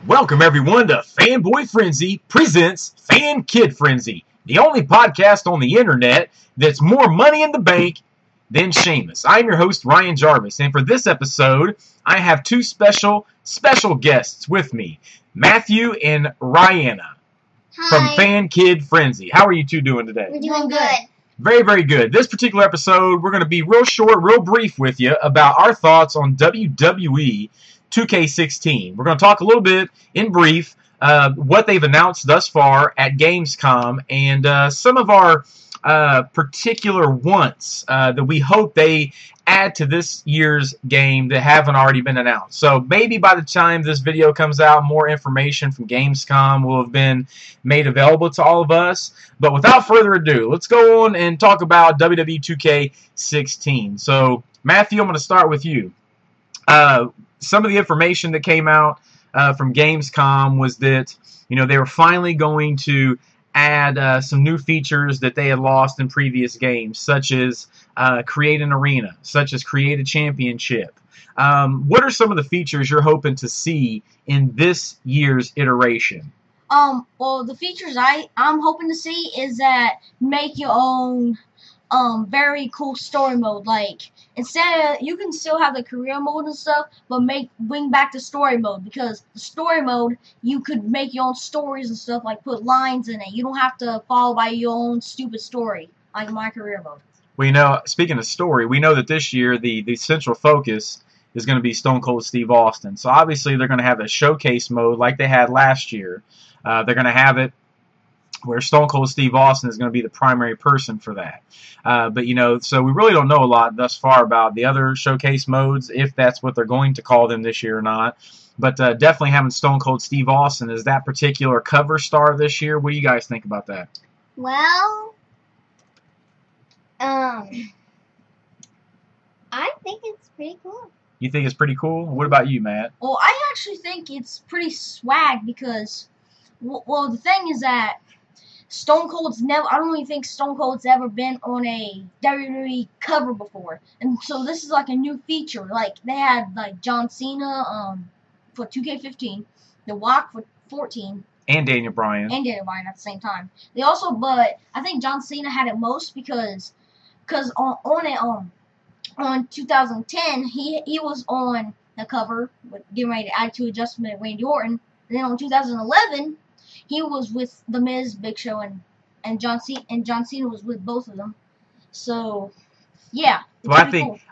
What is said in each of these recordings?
Welcome everyone to Fanboy Frenzy presents FanKid Frenzy, the only podcast on the internet that's more money in the bank than Sheamus. I'm your host Ryan Jarvis, and for this episode, I have two special guests with me, Matthew and Rihanna from FanKid Frenzy. How are you two doing today? We're doing good. Very, very good. This particular episode, we're going to be real short, real brief with you about our thoughts on WWE 2K16. We're going to talk a little bit in brief what they've announced thus far at Gamescom and some of our particular wants that we hope they add to this year's game that haven't already been announced. So maybe by the time this video comes out, more information from Gamescom will have been made available to all of us. But without further ado, let's go on and talk about WWE 2K16. So Matthew, I'm going to start with you. Some of the information that came out from Gamescom was that, you know, they were finally going to add some new features that they had lost in previous games, such as create an arena, such as create a championship. What are some of the features you're hoping to see in this year's iteration? Well, the features I'm hoping to see is that make your own very cool story mode. Like, instead of, you can still have the career mode and stuff, but bring back the story mode, because the story mode, you could make your own stories and stuff, like put lines in it. You don't have to follow by your own stupid story like my career mode. Well, you know, speaking of story, we know that this year the central focus is going to be Stone Cold Steve Austin. So obviously they're going to have a showcase mode like they had last year. They're going to have it where Stone Cold Steve Austin is going to be the primary person for that. But, you know, so we really don't know a lot thus far about the other showcase modes, if that's what they're going to call them this year or not. But definitely having Stone Cold Steve Austin as that particular cover star this year. What do you guys think about that? Well, I think it's pretty cool. You think it's pretty cool? What about you, Matt? Well, I actually think it's pretty swag because, well, the thing is that Stone Cold's never, I don't really think Stone Cold's ever been on a WWE cover before. And so this is like a new feature. Like, they had like John Cena for 2K15, The Rock for 14. And Daniel Bryan. And Daniel Bryan at the same time. They also, but I think John Cena had it most because on 2010, he was on the cover, with getting ready to add to Adjustment Randy Orton. And then on 2011, he was with The Miz, Big Show, and John Cena. And John Cena was with both of them. So, yeah. Well,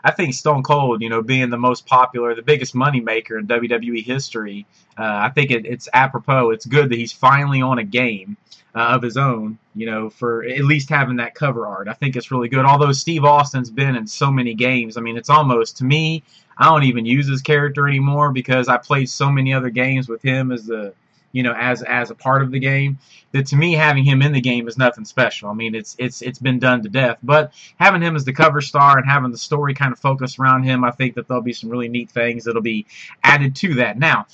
I think Stone Cold, you know, being the most popular, the biggest money maker in WWE history, I think it's apropos. It's good that he's finally on a game of his own, you know, for at least having that cover art. I think it's really good. Although Steve Austin's been in so many games, I mean, it's almost, to me, I don't even use his character anymore because I played so many other games with him as the, you know, as a part of the game, that to me having him in the game is nothing special. I mean, it's been done to death. But having him as the cover star and having the story kind of focus around him, I think that there'll be some really neat things that'll be added to that. Now,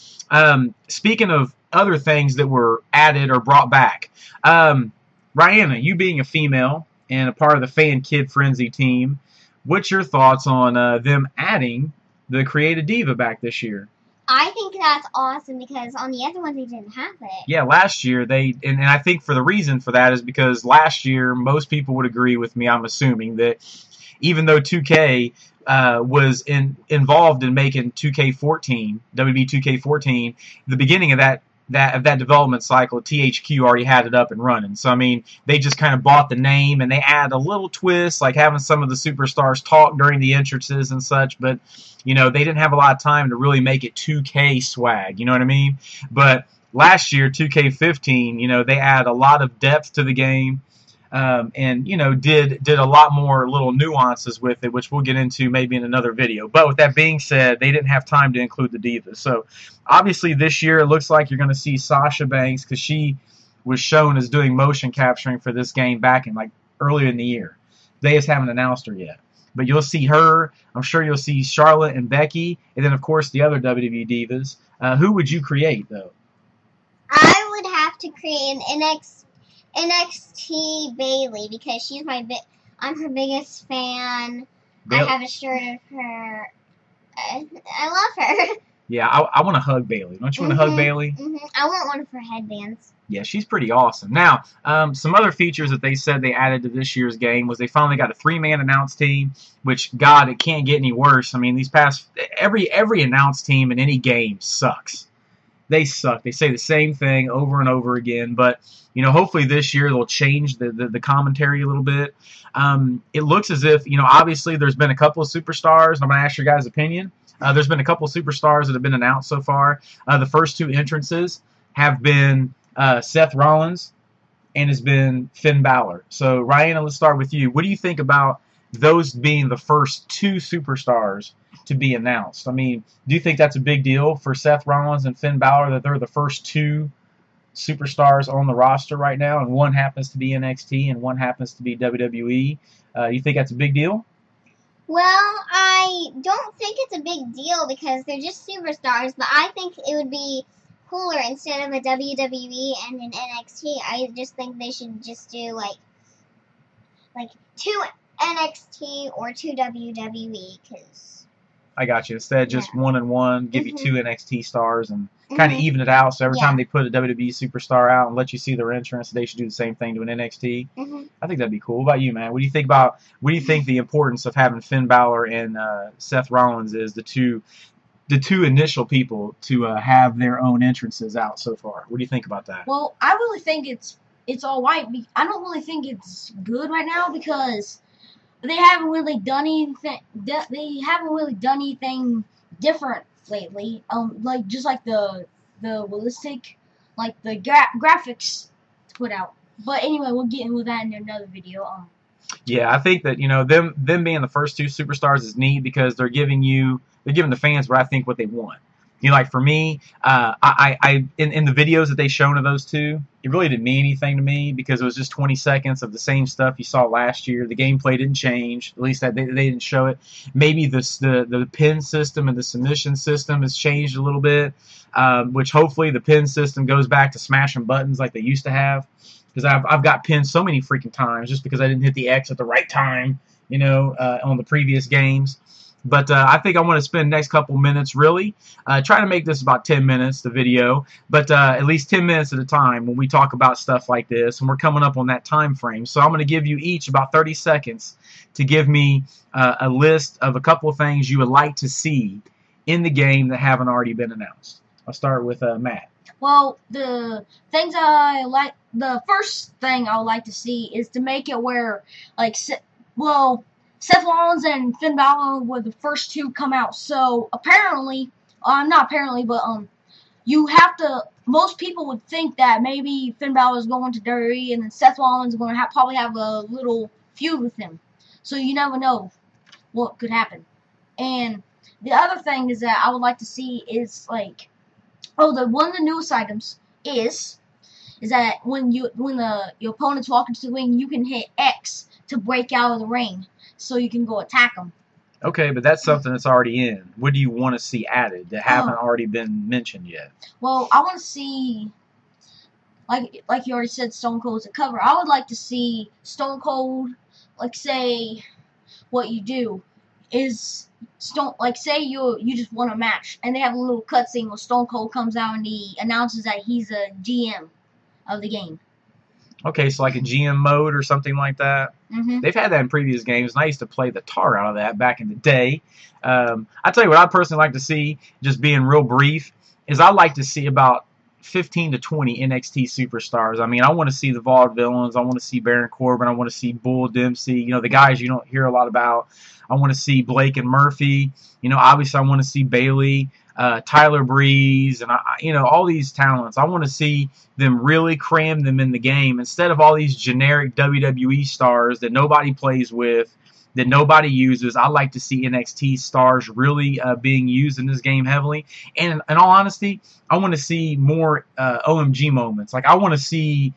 speaking of other things that were added or brought back, Rihanna, you being a female and a part of the FanKid Frenzy team, what's your thoughts on them adding the Create a Diva back this year? I think that's awesome because on the other ones they didn't have it. Yeah, last year and I think for the reason for that is because last year most people would agree with me, I'm assuming, that even though 2K was involved in making 2K14, WWE 2K14, the beginning of that development cycle, THQ already had it up and running. So, I mean, they just kind of bought the name and they add a little twist, like having some of the superstars talk during the entrances and such, but, you know, they didn't have a lot of time to really make it 2K swag, you know what I mean? But last year, 2K15, you know, they add a lot of depth to the game, and, you know, did a lot more little nuances with it, which we'll get into maybe in another video. But with that being said, they didn't have time to include the Divas. So, obviously, this year, it looks like you're going to see Sasha Banks, because she was shown as doing motion capturing for this game back in, like, earlier in the year. They just haven't announced her yet. But you'll see her. I'm sure you'll see Charlotte and Becky, and then, of course, the other WWE Divas. Who would you create, though? I would have to create an NXT Bayley because she's I'm her biggest fan. I have a shirt of her. I love her. Yeah, I want to hug Bailey. Don't you want to hug Bailey? I want one for headbands. Yeah, she's pretty awesome. Now, some other features that they said they added to this year's game was they finally got a 3-man announce team, which, God, it can't get any worse. I mean, these past every announce team in any game sucks. They suck. They say the same thing over and over again. But, you know, hopefully this year they'll change the commentary a little bit. It looks as if, you know, obviously there's been a couple of superstars. I'm going to ask your guys' opinion. There's been a couple of superstars that have been announced so far. The first 2 entrances have been Seth Rollins and has been Finn Balor. So, Ryan, let's start with you. What do you think about those being the first 2 superstars to be announced? I mean, do you think that's a big deal for Seth Rollins and Finn Balor that they're the first 2 superstars on the roster right now, and one happens to be NXT and one happens to be WWE? You think that's a big deal? Well, I don't think it's a big deal because they're just superstars, but I think it would be cooler instead of a WWE and an NXT. I just think they should just do like 2 NXT or 2 WWE, because I got you. Instead, just 1 and 1, give you 2 NXT stars and kind of even it out. So every time they put a WWE superstar out and let you see their entrance, they should do the same thing to an NXT. I think that'd be cool. What about you, man? What do you think the importance of having Finn Balor and Seth Rollins is, the two initial people to have their own entrances out so far? What do you think about that? Well, I really think it's all right. I don't really think it's good right now because they haven't really done anything. They haven't really done anything different lately. Like just like the realistic, like the graphics put out. But anyway, we'll get into that in another video. Yeah, I think that, you know, them being the first 2 superstars is neat because they're giving the fans what I think what they want. You know, like for me, I in the videos that they shown of those 2, it really didn't mean anything to me because it was just 20 seconds of the same stuff you saw last year. The gameplay didn't change. At least that they didn't show it. Maybe the pin system and the submission system has changed a little bit, which hopefully the pin system goes back to smashing buttons like they used to have. Because I've got pinned so many freaking times just because I didn't hit the X at the right time, you know, on the previous games. But I think I want to spend the next couple minutes really try to make this about 10 minutes, the video, but at least 10 minutes at a time when we talk about stuff like this, and we're coming up on that time frame. So I'm going to give you each about 30 seconds to give me a list of a couple of things you would like to see in the game that haven't already been announced. I'll start with Matt. Well, the things I like, the first thing I would like to see is to make it where, like, Seth Rollins and Finn Balor were the first 2 come out. So apparently, not apparently, but you have to. Most people would think that maybe Finn Balor is going to WWE, and then Seth Rollins is going to probably have a little feud with him. So you never know what could happen. And the other thing is that I would like to see is like, one of the newest items is that when your opponent's walking to the ring, you can hit X to break out of the ring, so you can go attack them. Okay, but that's something that's already in. What do you want to see added that haven't already been mentioned yet? Well, I want to see, like you already said, Stone Cold's a cover. I would like to see Stone Cold, like, say, what you do is say you just won a match, and they have a little cutscene where Stone Cold comes out and he announces that he's a GM of the game. Okay, so like a GM mode or something like that. They've had that in previous games, and I used to play the tar out of that back in the day. I tell you what I personally like to see, just being real brief, is I like to see about 15 to 20 NXT superstars. I mean, I want to see the Vaudevillains. I want to see Baron Corbin. I want to see Bull Dempsey. You know, the guys you don't hear a lot about. I want to see Blake and Murphy. You know, obviously I want to see Bailey, Tyler Breeze, and you know, all these talents. I want to see them really cram them in the game instead of all these generic WWE stars that nobody plays with, that nobody uses. I like to see NXT stars really being used in this game heavily. And in all honesty, I want to see more OMG moments. Like, I want to see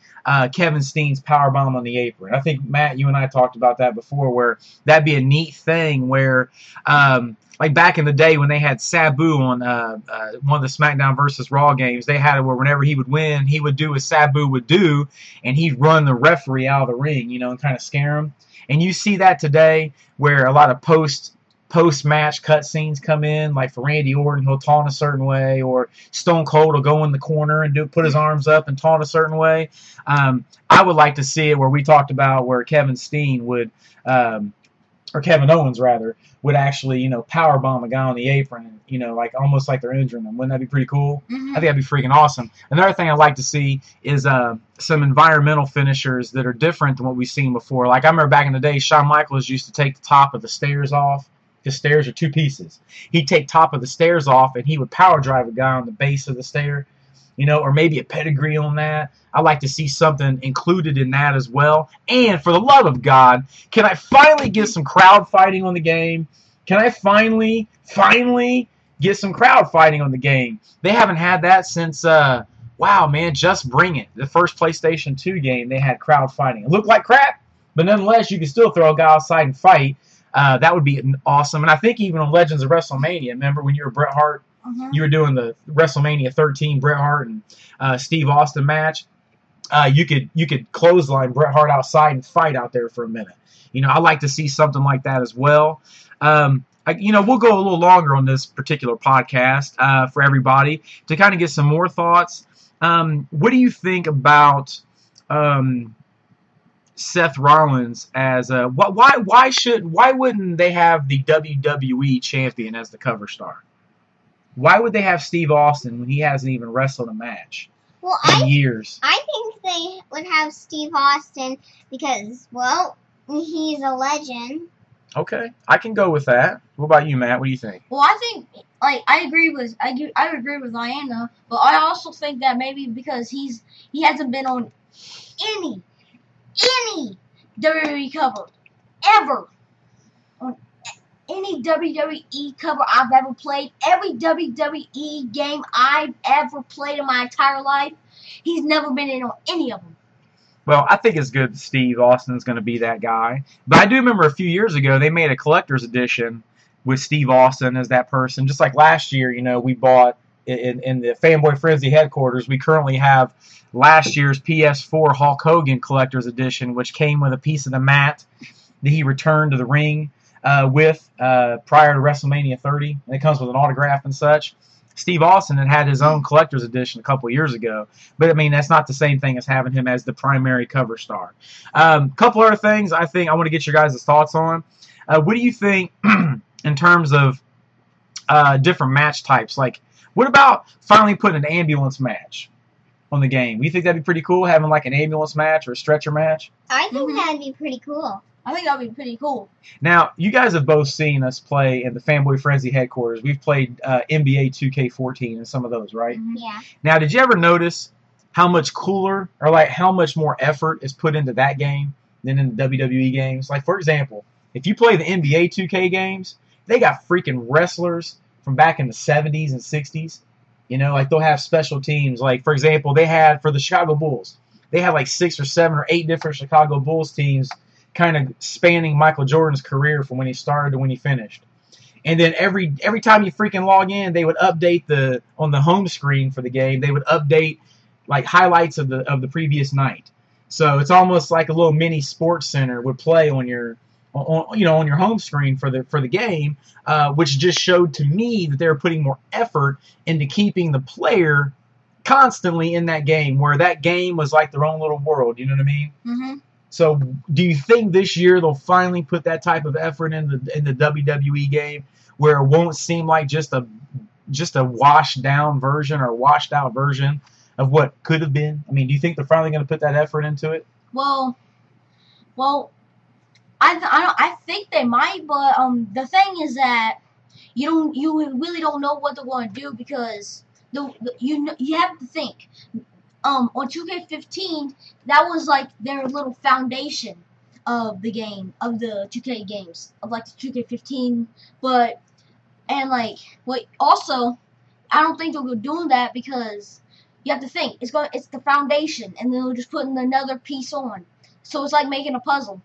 Kevin Steen's powerbomb on the apron. I think, Matt, you and I talked about that before, where that'd be a neat thing where, like back in the day when they had Sabu on one of the SmackDown versus Raw games, they had it where whenever he would win, he would do what Sabu would do, and he'd run the referee out of the ring, you know, and kind of scare him. And you see that today where a lot of post post-match cutscenes come in, like for Randy Orton, he'll taunt a certain way, or Stone Cold will go in the corner and put his arms up and taunt a certain way. I would like to see it where we talked about where Kevin Steen would, or Kevin Owens rather, would actually, you know, power bomb a guy on the apron, and, you know, like almost like they're injuring them. Wouldn't that be pretty cool? I think that'd be freaking awesome. Another thing I'd like to see is some environmental finishers that are different than what we've seen before. Like I remember back in the day, Shawn Michaels used to take the top of the stairs off. Because stairs are two pieces. He'd take top of the stairs off and he would power drive a guy on the base of the stair, you know, or maybe a pedigree on that. I'd like to see something included in that as well. And for the love of God, can I finally get some crowd fighting on the game? Can I finally get some crowd fighting on the game? They haven't had that since, wow, man, Just Bring It. The first PlayStation 2 game, they had crowd fighting. It looked like crap, but nonetheless, you could still throw a guy outside and fight. That would be awesome. And I think even on Legends of WrestleMania, remember when you were Bret Hart, you were doing the WrestleMania 13 Bret Hart and Steve Austin match. You could clothesline Bret Hart outside and fight out there for a minute. You know, I'd like to see something like that as well. You know, we'll go a little longer on this particular podcast for everybody to kind of get some more thoughts. What do you think about Seth Rollins as why wouldn't they have the WWE champion as the cover star? Why would they have Steve Austin when he hasn't even wrestled a match in years? I think they would have Steve Austin because, well, he's a legend. Okay, I can go with that. What about you, Matt? What do you think? Well, I think I agree with Diana, but I also think that maybe because he hasn't been on any WWE cover ever, on any WWE cover I've ever played, every WWE game I've ever played in my entire life, he's never been in on any of them. Well, I think it's good that Steve Austin's going to be that guy. But I do remember a few years ago they made a collector's edition with Steve Austin as that person. Just like last year, you know, we bought in the Fanboy Frenzy headquarters, we currently have last year's PS4 Hulk Hogan collector's edition, which came with a piece of the mat that he returned to the ring with prior to WrestleMania 30. And it comes with an autograph and such. Steve Austin had his own collector's edition a couple years ago. But, I mean, that's not the same thing as having him as the primary cover star. Couple other things I think I want to get your guys' thoughts on. What do you think in terms of different match types? Like, what about finally putting an ambulance match on the game? Do you think that'd be pretty cool, having like an ambulance match or a stretcher match? I think that'd be pretty cool. I think that'd be pretty cool. Now, you guys have both seen us play in the Fanboy Frenzy headquarters. We've played NBA 2K14 and some of those, right? Yeah. Now, did you ever notice how much cooler or like how much more effort is put into that game than in the WWE games? Like, for example, if you play the NBA 2K games, they got freaking wrestlers from back in the 70s and 60s. You know, like they'll have special teams. Like, for example, they had for the Chicago Bulls, they had like 6 or 7 or 8 different Chicago Bulls teams kind of spanning Michael Jordan's career from when he started to when he finished. And then every time you freaking log in, they would update on the home screen for the game, they would update like highlights of the previous night. So it's almost like a little mini sports center would play on your home screen for the game, which just showed to me that they were putting more effort into keeping the player constantly in that game, where that game was like their own little world. You know what I mean? Mm-hmm. So do you think this year they'll finally put that type of effort in the WWE game, where it won't seem like just a washed down version or washed out version of what could have been? I mean, do you think they're finally going to put that effort into it? Well, I think they might, but the thing is that you really don't know what they're going to do, because you have to think. On 2K15, that was like their little foundation of the game, of the 2K games, of like the 2K15. Also, I don't think they'll go doing that, because you have to think it's the foundation, and then they'll just put another piece on. So it's like making a puzzle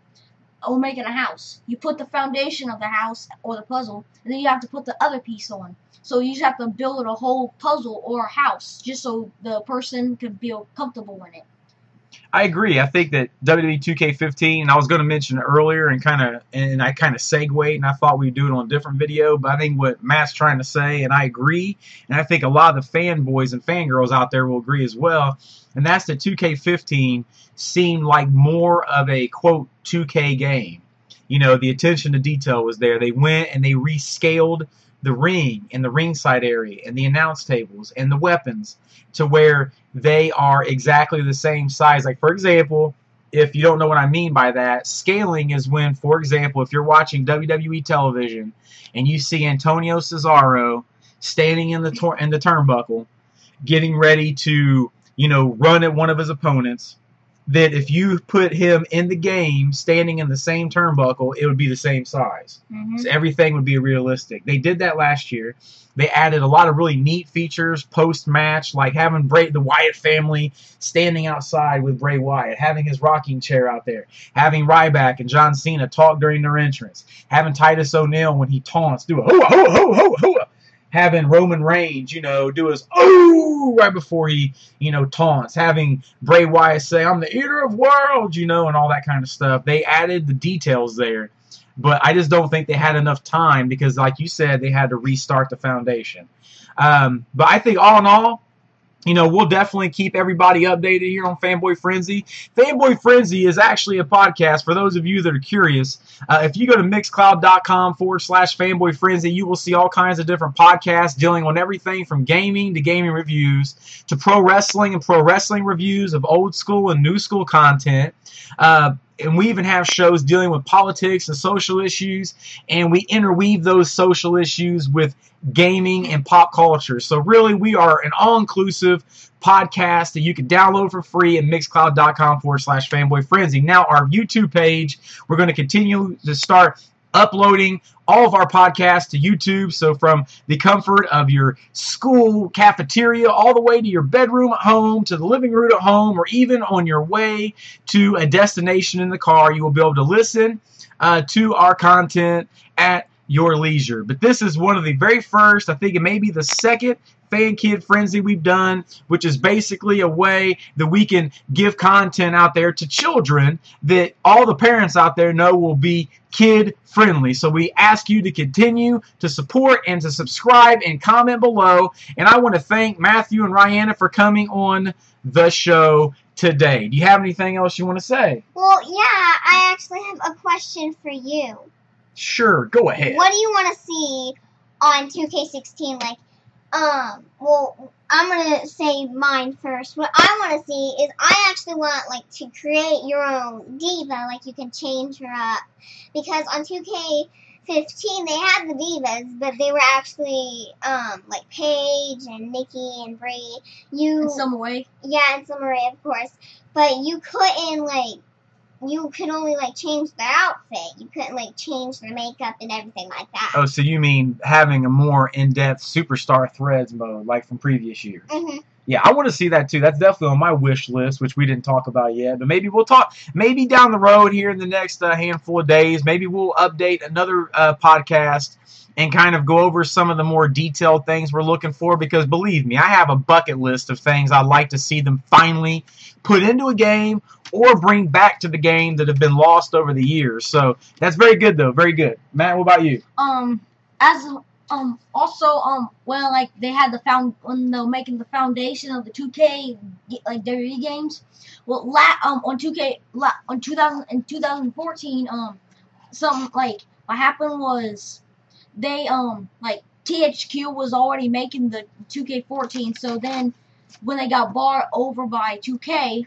or making a house. You put the foundation of the house or the puzzle, and then you have to put the other piece on. So you just have to build a whole puzzle or a house just so the person can feel comfortable in it. I agree. I think that WWE 2K15, and I was going to mention it earlier, and I kind of segued, and I thought we'd do it on a different video, but I think what Matt's trying to say, and I agree, and I think a lot of the fanboys and fangirls out there will agree as well, and that's that 2K15 seemed like more of a, quote, 2K game. You know, the attention to detail was there. They went and they rescaled the ring and the ringside area and the announce tables and the weapons to where they are exactly the same size. Like, for example, if you don't know what I mean by that, scaling is when, for example, if you're watching WWE television and you see Antonio Cesaro standing in the turnbuckle, getting ready to, you know, run at one of his opponents, that if you put him in the game standing in the same turnbuckle, it would be the same size. So everything would be realistic. They did that last year. They added a lot of really neat features post-match, like having the Wyatt family standing outside with Bray Wyatt, having his rocking chair out there, having Ryback and John Cena talk during their entrance, having Titus O'Neil when he taunts, do a hoo hoo hoo hoo hoo, having Roman Reigns, you know, do his oh right before he, you know, taunts, having Bray Wyatt say, "I'm the eater of worlds," you know, and all that kind of stuff. They added the details there, but I just don't think they had enough time because, like you said, they had to restart the foundation. But I think all in all, you know, we'll definitely keep everybody updated here on Fanboy Frenzy. Fanboy Frenzy is actually a podcast for those of you that are curious. If you go to mixcloud.com/Fanboy Frenzy, you will see all kinds of different podcasts dealing on everything from gaming to gaming reviews to pro wrestling and pro wrestling reviews of old school and new school content. And we even have shows dealing with politics and social issues, and we interweave those social issues with gaming and pop culture. So really, we are an all-inclusive podcast that you can download for free at mixcloud.com/Fanboy Frenzy. Now, our YouTube page, we're going to continue to start uploading all of our podcasts to YouTube. So from the comfort of your school cafeteria all the way to your bedroom at home, to the living room at home, or even on your way to a destination in the car, you will be able to listen to our content at your leisure. But this is one of the very first, I think it may be the second FanKid Frenzy we've done, which is basically a way that we can give content out there to children that all the parents out there know will be kid friendly. So we ask you to continue to support and to subscribe and comment below. And I want to thank Matthew and Rihanna for coming on the show today. Do you have anything else you want to say? Well, yeah, I actually have a question for you. Sure, go ahead. What do you want to see on 2K16? Like, well, I'm gonna say mine first. What I want to see is I actually want, like, to create your own diva. Like, you can change her up. Because on 2K15, they had the divas, but they were actually, like, Paige and Nikki and Brie. In some way. Yeah, in some way, of course. But you couldn't, like, you could only, like, change their outfit. You couldn't, like, change their makeup and everything like that. Oh, so you mean having a more in-depth Superstar Threads mode, like from previous years? Yeah, I want to see that too. That's definitely on my wish list, which we didn't talk about yet. But maybe we'll talk, maybe down the road here in the next handful of days, maybe we'll update another podcast and kind of go over some of the more detailed things we're looking for. Because believe me, I have a bucket list of things I'd like to see them finally put into a game or bring back to the game that have been lost over the years. So that's very good, though. Very good. Matt, what about you? Well, like, they had when they were making the foundation of the 2K, like, WWE games. Well, in 2014, something, like, what happened was they, like, THQ was already making the 2K14, so then when they got bought over by 2K,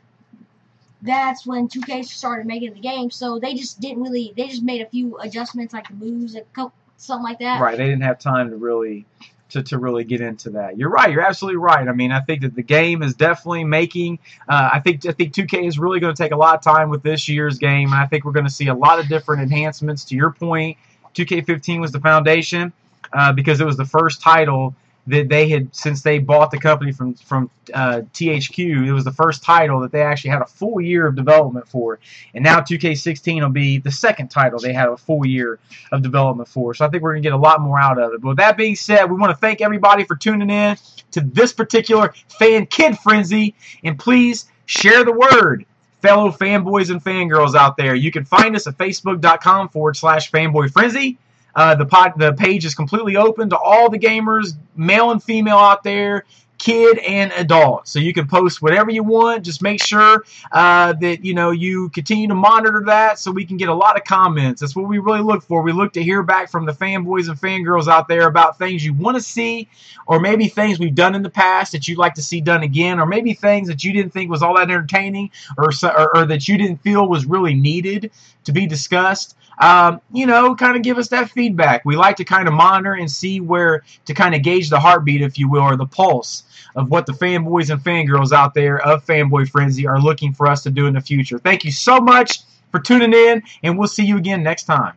that's when 2K started making the game. So they just made a few adjustments, like the moves, something like that. Right, they didn't have time to really get into that. You're right. You're absolutely right. I mean, I think that the game is definitely making. I think 2K is really going to take a lot of time with this year's game, and I think we're going to see a lot of different enhancements. To your point, 2K15 was the foundation because it was the first title that they had, since they bought the company from THQ, it was the first title that they actually had a full year of development for. And now 2K16 will be the second title they had a full year of development for. So I think we're going to get a lot more out of it. But with that being said, we want to thank everybody for tuning in to this particular FanKid Frenzy. And please share the word. fellow fanboys and fangirls out there. You can find us at facebook.com/Fanboy Frenzy. The page is completely open to all the gamers, male and female out there, kid and adult. So you can post whatever you want. Just make sure that you continue to monitor that so we can get a lot of comments. That's what we really look for. We look to hear back from the fanboys and fangirls out there about things you want to see, or maybe things we've done in the past that you'd like to see done again, or maybe things that you didn't think was all that entertaining, or that you didn't feel was really needed to be discussed. Kind of give us that feedback. We like to kind of monitor and see where to kind of gauge the heartbeat, if you will, or the pulse of what the fanboys and fangirls out there of Fanboy Frenzy are looking for us to do in the future. Thank you so much for tuning in, and we'll see you again next time.